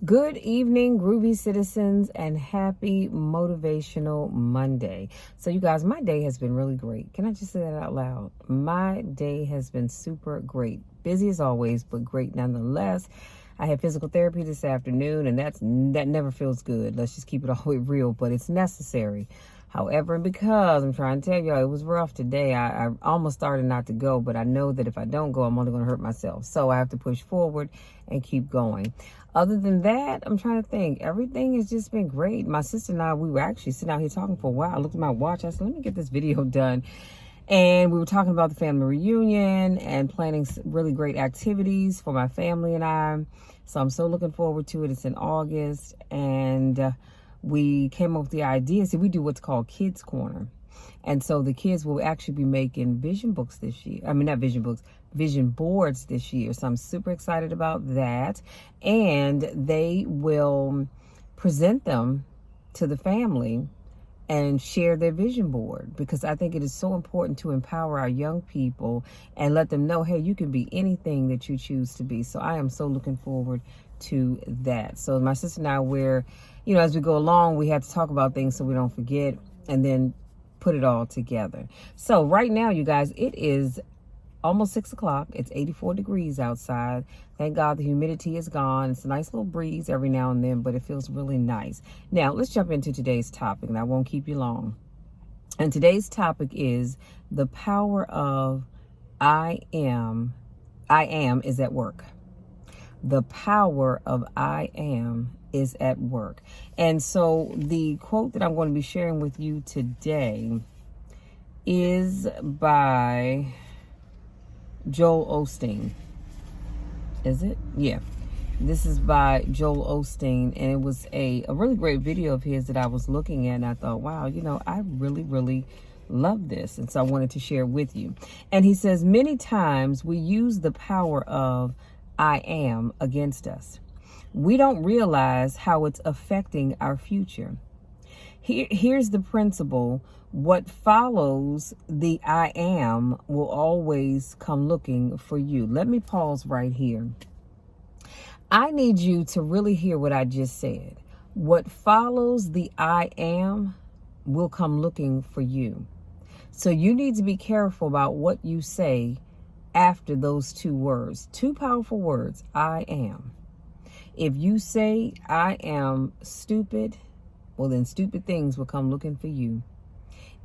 Good evening, groovy citizens, and happy motivational Monday. So you guys, my day has been really great. Can I just say that out loud? My day has been super great. Busy as always, but great nonetheless. I had physical therapy this afternoon, and that never feels good. Let's just keep it all the way real, but it's necessary. However, because I'm trying to tell y'all, it was rough today. I almost started not to go, but I know that if I don't go, I'm only going to hurt myself. So I have to push forward and keep going. Other than that, I'm trying to think. Everything has just been great. My sister and I, we were actually sitting out here talking for a while. I looked at my watch. I said, let me get this video done. And we were talking about the family reunion and planning really great activities for my family and I. So I'm so looking forward to it. It's in August. And we came up with the idea. See, we do what's called Kids Corner. And so the kids will actually be making vision books this year. I mean, not vision books, vision boards this year. So I'm super excited about that. And they will present them to the family and share their vision board, because I think it is so important to empower our young people and let them know, hey, you can be anything that you choose to be. So I am so looking forward to that. So my sister and I, as we go along, we have to talk about things so we don't forget and then put it all together. So right now, you guys, it is almost 6 o'clock. It's 84 degrees outside. Thank God the humidity is gone. It's a nice little breeze every now and then, but it feels really nice. Now, let's jump into today's topic, and I won't keep you long. And today's topic is the power of I am is at work. The power of I am is at work. And so the quote that I'm going to be sharing with you today is by Joel Osteen. Is it? Yeah. This is by Joel Osteen, and it was a really great video of his that I was looking at, and I thought, wow, I really, really love this. And so I wanted to share it with you. And he says, many times we use the power of I am against us. We don't realize how it's affecting our future. Here's the principle. What follows the I am will always come looking for you. Let me pause right here. I need you to really hear what I just said. What follows the I am will come looking for you. So you need to be careful about what you say after those two words. Two powerful words, I am. If you say I am stupid, well, then stupid things will come looking for you.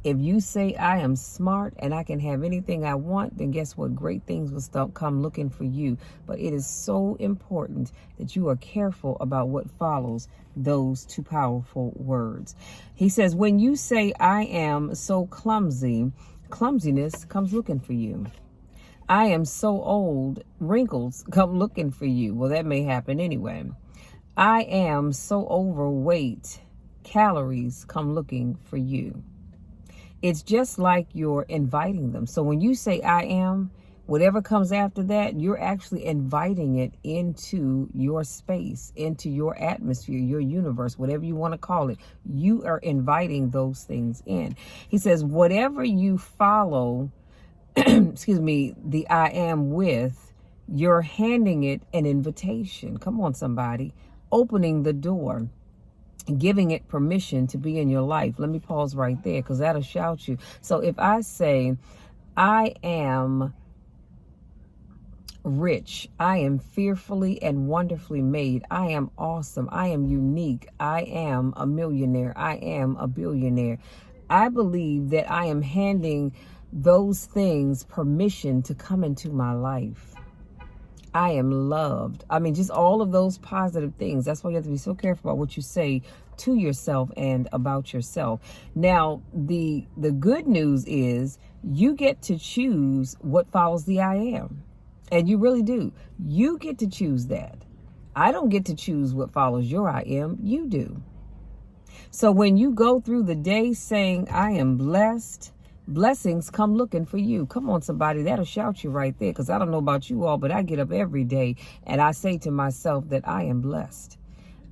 If you say I am smart and I can have anything I want, then guess what? Great things will come looking for you. But it is so important that you are careful about what follows those two powerful words. He says, when you say I am so clumsy, clumsiness comes looking for you. I am so old, wrinkles come looking for you. Well, that may happen anyway. I am so overweight, calories come looking for you. It's just like you're inviting them. So when you say I am, whatever comes after that, you're actually inviting it into your space, into your atmosphere, your universe, whatever you want to call it. You are inviting those things in. He says, whatever you follow, the I am with, you're handing it an invitation. Come on, somebody. Opening the door, giving it permission to be in your life. Let me pause right there, because that'll shout you. So if I say, I am rich, I am fearfully and wonderfully made, I am awesome, I am unique, I am a millionaire, I am a billionaire, I believe that I am handing those things permission to come into my life. I am loved. I mean, just all of those positive things. That's why you have to be so careful about what you say to yourself and about yourself. Now, the good news is you get to choose what follows the I am. And you really do. You get to choose that. I don't get to choose what follows your I am. You do. So when you go through the day saying, I am blessed, blessings come looking for you. Come on, somebody. That'll shout you right there, because I don't know about you all, but I get up every day and I say to myself that I am blessed.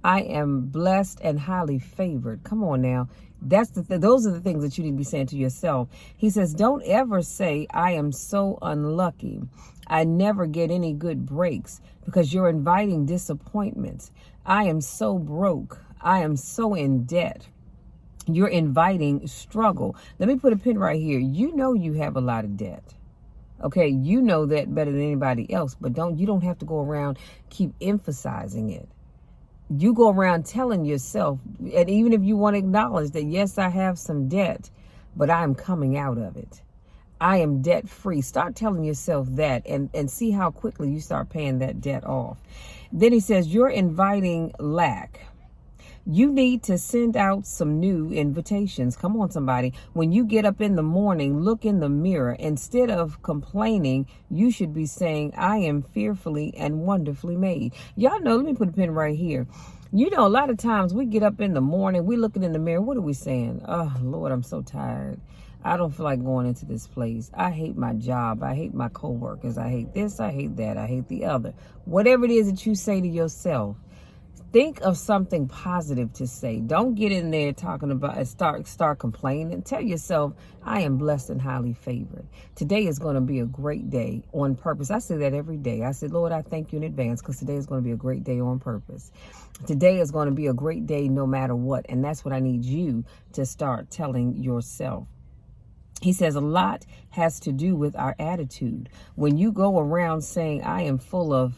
I am blessed and highly favored. Come on now. Those are the things that you need to be saying to yourself. He says, don't ever say, I am so unlucky. I never get any good breaks, because you're inviting disappointments. I am so broke. I am so in debt. You're inviting struggle. Let me put a pin right here. You know you have a lot of debt. Okay, you know that better than anybody else, but you don't have to go around keep emphasizing it. You go around telling yourself, and even if you want to acknowledge that, yes, I have some debt, but I'm coming out of it. I am debt free. Start telling yourself that, and see how quickly you start paying that debt off. Then he says, you're inviting lack. You need to send out some new invitations. Come on, somebody. When you get up in the morning, look in the mirror. Instead of complaining, you should be saying, I am fearfully and wonderfully made. Y'all know, let me put a pin right here. You know, a lot of times we get up in the morning, we looking in the mirror. What are we saying? Oh, Lord, I'm so tired. I don't feel like going into this place. I hate my job. I hate my coworkers. I hate this. I hate that. I hate the other. Whatever it is that you say to yourself, think of something positive to say. Don't get in there talking about and start complaining. Tell yourself, I am blessed and highly favored. Today is going to be a great day on purpose. I say that every day. I said, Lord, I thank you in advance, because today is going to be a great day on purpose. Today is going to be a great day no matter what. And that's what I need you to start telling yourself. He says a lot has to do with our attitude. When you go around saying, I am full of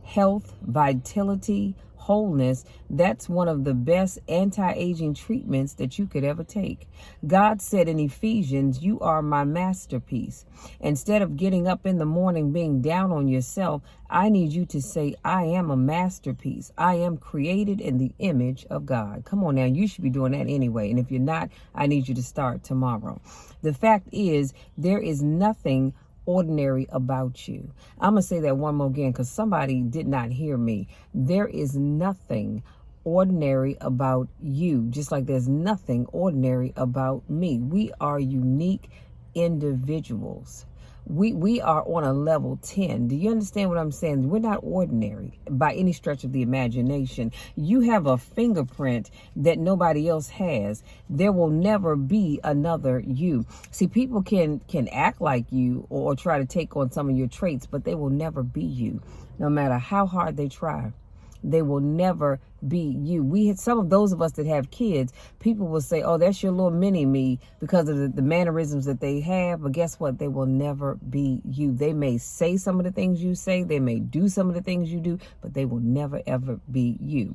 health, vitality, wholeness, that's one of the best anti-aging treatments that you could ever take. God said in Ephesians, you are my masterpiece. Instead of getting up in the morning being down on yourself, I need you to say, I am a masterpiece. I am created in the image of God. Come on now, you should be doing that anyway. And if you're not, I need you to start tomorrow. The fact is, there is nothing ordinary about you. I'm going to say that one more again, because somebody did not hear me. There is nothing ordinary about you, just like there's nothing ordinary about me. We are unique individuals. We are on a level 10. Do you understand what I'm saying? We're not ordinary by any stretch of the imagination. You have a fingerprint that nobody else has. There will never be another you. See, people can act like you or try to take on some of your traits, but they will never be you, no matter how hard they try. They will never be you. We had some of those of us that have kids, people will say, oh, that's your little mini me, because of the mannerisms that they have. But guess what? They will never be you. They may say some of the things you say. They may do some of the things you do, but they will never, ever be you.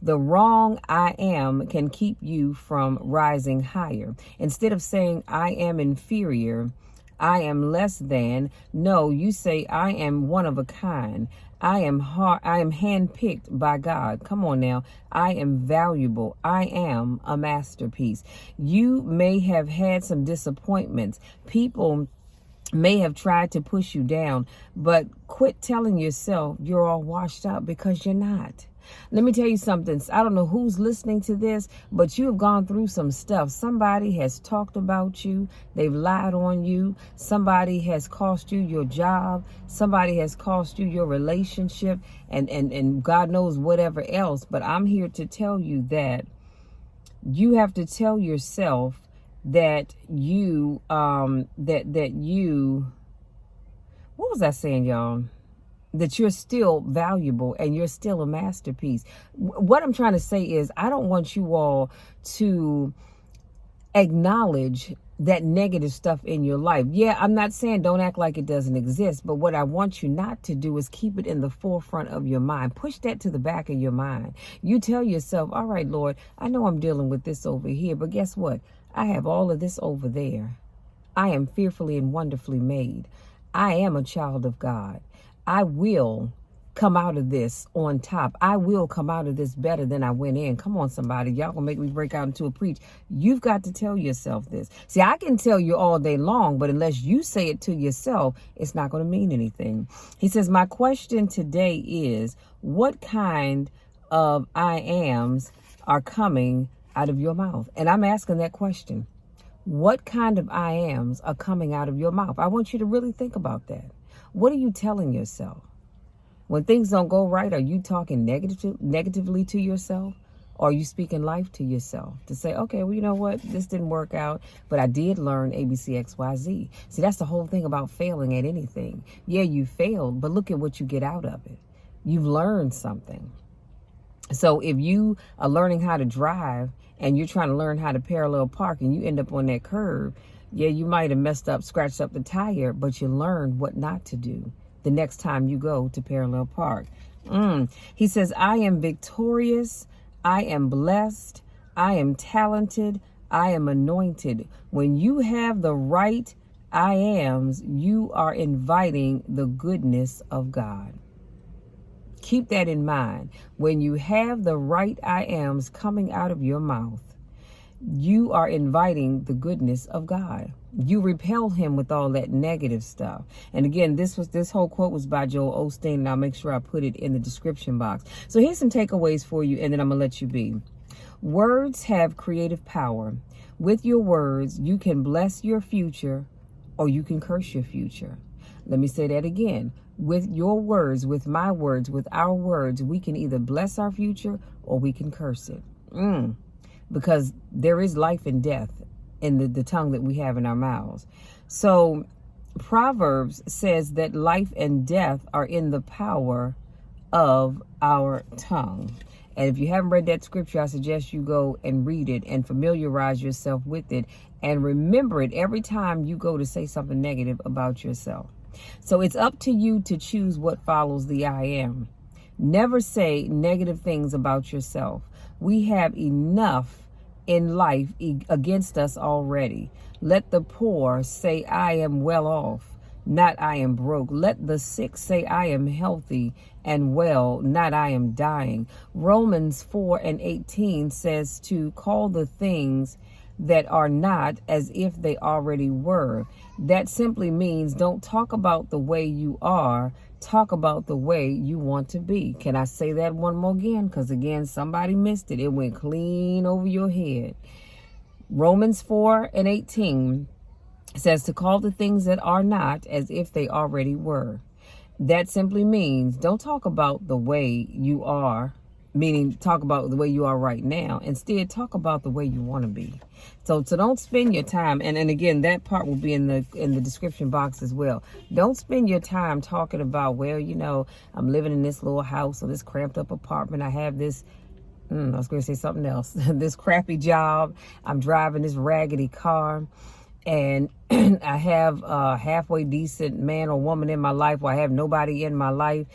The wrong I am can keep you from rising higher. Instead of saying I am inferior, I am less than. No, you say I am one of a kind. I am handpicked by God. Come on now. I am valuable. I am a masterpiece. You may have had some disappointments. People may have tried to push you down, but quit telling yourself you're all washed up, because you're not. Let me tell you something. I don't know who's listening to this, but you have gone through some stuff. Somebody has talked about you. They've lied on you. Somebody has cost you your job. Somebody has cost you your relationship, and God knows whatever else. But I'm here to tell you that you have to tell yourself that you, what was I saying, y'all? That you're still valuable and you're still a masterpiece. What I'm trying to say is, I don't want you all to acknowledge that negative stuff in your life. Yeah, I'm not saying don't act like it doesn't exist, but what I want you not to do is keep it in the forefront of your mind. Push that to the back of your mind. You tell yourself, all right, Lord, I know I'm dealing with this over here, but guess what? I have all of this over there. I am fearfully and wonderfully made. I am a child of God. I will come out of this on top. I will come out of this better than I went in. Come on, somebody. Y'all gonna make me break out into a preach. You've got to tell yourself this. See, I can tell you all day long, but unless you say it to yourself, it's not going to mean anything. He says, my question today is, what kind of iambs are coming out of your mouth? And I'm asking that question. What kind of iambs are coming out of your mouth? I want you to really think about that. What are you telling yourself? When things don't go right, are you talking negatively to yourself? Or are you speaking life to yourself to say, okay, well, you know what? This didn't work out, but I did learn A, B, C, X, Y, Z. See, that's the whole thing about failing at anything. Yeah, you failed, but look at what you get out of it. You've learned something. So if you are learning how to drive and you're trying to learn how to parallel park and you end up on that curb, yeah, you might have messed up, scratched up the tire, but you learned what not to do the next time you go to parallel park. He says, I am victorious. I am blessed. I am talented. I am anointed. When you have the right iambs, you are inviting the goodness of God. Keep that in mind. When you have the right iambs coming out of your mouth, you are inviting the goodness of God. You repel him with all that negative stuff. And again, this whole quote was by Joel Osteen, and I'll make sure I put it in the description box. So here's some takeaways for you, and then I'm gonna let you be. Words have creative power. With your words, you can bless your future or you can curse your future. Let me say that again. With your words, with my words, with our words, we can either bless our future or we can curse it. Because there is life and death in the tongue that we have in our mouths. So Proverbs says that life and death are in the power of our tongue. And if you haven't read that scripture, I suggest you go and read it and familiarize yourself with it and remember it every time you go to say something negative about yourself. So it's up to you to choose what follows the I am. Never say negative things about yourself. We have enough in life against us already. Let the poor say, I am well off, not I am broke. Let the sick say, I am healthy and well, not I am dying. Romans 4:18 says to call the things that are not as if they already were. That simply means don't talk about the way you are, talk about the way you want to be. Can I say that one more again? Because again, somebody missed it. It went clean over your head. Romans 4:18 says to call the things that are not as if they already were. That simply means don't talk about the way you are, meaning talk about the way you are right now. Instead, talk about the way you want to be. So don't spend your time, and again, that part will be in the description box as well. Don't spend your time talking about, well, you know, I'm living in this little house or this cramped up apartment. I have this, I was going to say something else, this crappy job. I'm driving this raggedy car. And I have a halfway decent man or woman in my life, or I have nobody in my life.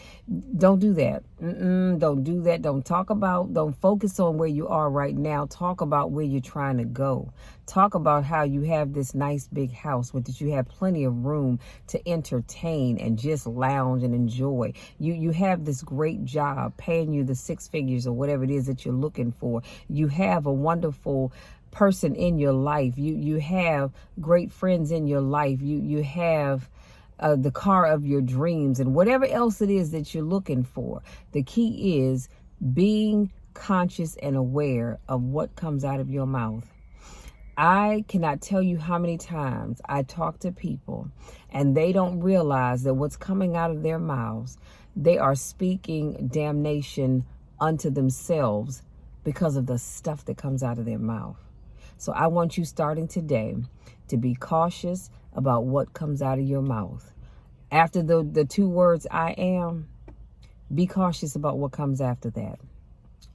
Don't do that. Don't do that. Don't focus on where you are right now. Talk about where you're trying to go. Talk about how you have this nice big house with that you have plenty of room to entertain and just lounge and enjoy. You have this great job paying you the 6 figures or whatever it is that you're looking for. You have a wonderful person in your life. You have great friends in your life. You have the car of your dreams and whatever else it is that you're looking for. The key is being conscious and aware of what comes out of your mouth. I cannot tell you how many times I talk to people and they don't realize that what's coming out of their mouths, they are speaking damnation unto themselves because of the stuff that comes out of their mouth. So I want you starting today to be cautious about what comes out of your mouth. After the 2 words, I am, be cautious about what comes after that.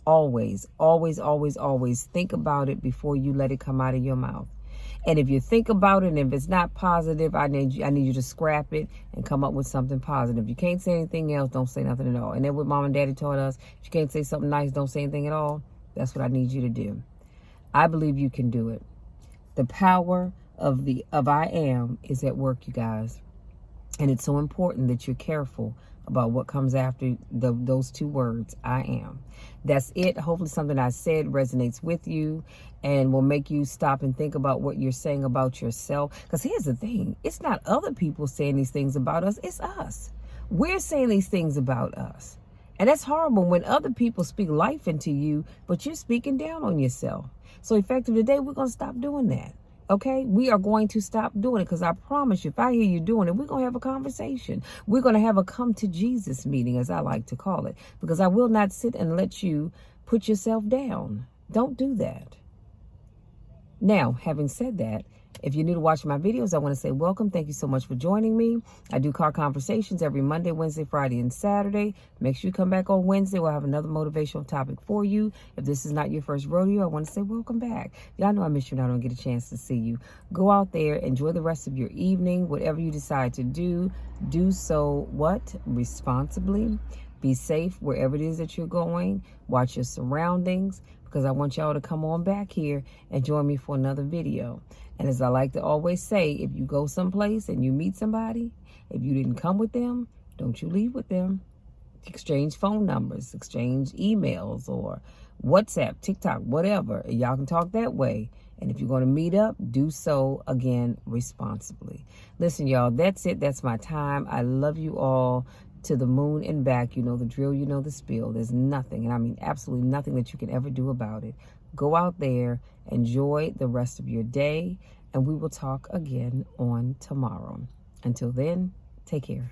Always, always, always, always think about it before you let it come out of your mouth. And if you think about it and if it's not positive, I need you to scrap it and come up with something positive. If you can't say anything else, don't say nothing at all. And then what Mom and Daddy taught us, if you can't say something nice, don't say anything at all. That's what I need you to do. I believe you can do it. The power of I am is at work, you guys. And it's so important that you're careful about what comes after those 2 words, I am. That's it. Hopefully something I said resonates with you and will make you stop and think about what you're saying about yourself. Because here's the thing. It's not other people saying these things about us. It's us. We're saying these things about us. And that's horrible when other people speak life into you, but you're speaking down on yourself. So effective today, we're going to stop doing that. Okay, we are going to stop doing it because I promise you, if I hear you doing it, we're going to have a conversation. We're going to have a come to Jesus meeting, as I like to call it, because I will not sit and let you put yourself down. Don't do that. Now, having said that, if you're new to watching my videos, I want to say welcome. Thank you so much for joining me. I do car conversations every Monday, Wednesday, Friday, and Saturday. Make sure you come back on Wednesday. We'll have another motivational topic for you. If this is not your first rodeo, I want to say welcome back. Y'all know I miss you and I don't get a chance to see you. Go out there, enjoy the rest of your evening. Whatever you decide to do so what? Responsibly. Be safe wherever it is that you're going. Watch your surroundings, because I want y'all to come on back here and join me for another video. And as I like to always say, if you go someplace and you meet somebody, if you didn't come with them, don't you leave with them. Exchange phone numbers, exchange emails or WhatsApp, TikTok, whatever. Y'all can talk that way. And if you're going to meet up, do so, again, responsibly. Listen, y'all, that's it. That's my time. I love you all to the moon and back. You know the drill, you know the spiel. There's nothing, and I mean absolutely nothing that you can ever do about it. Go out there, enjoy the rest of your day, and we will talk again on tomorrow. Until then, take care.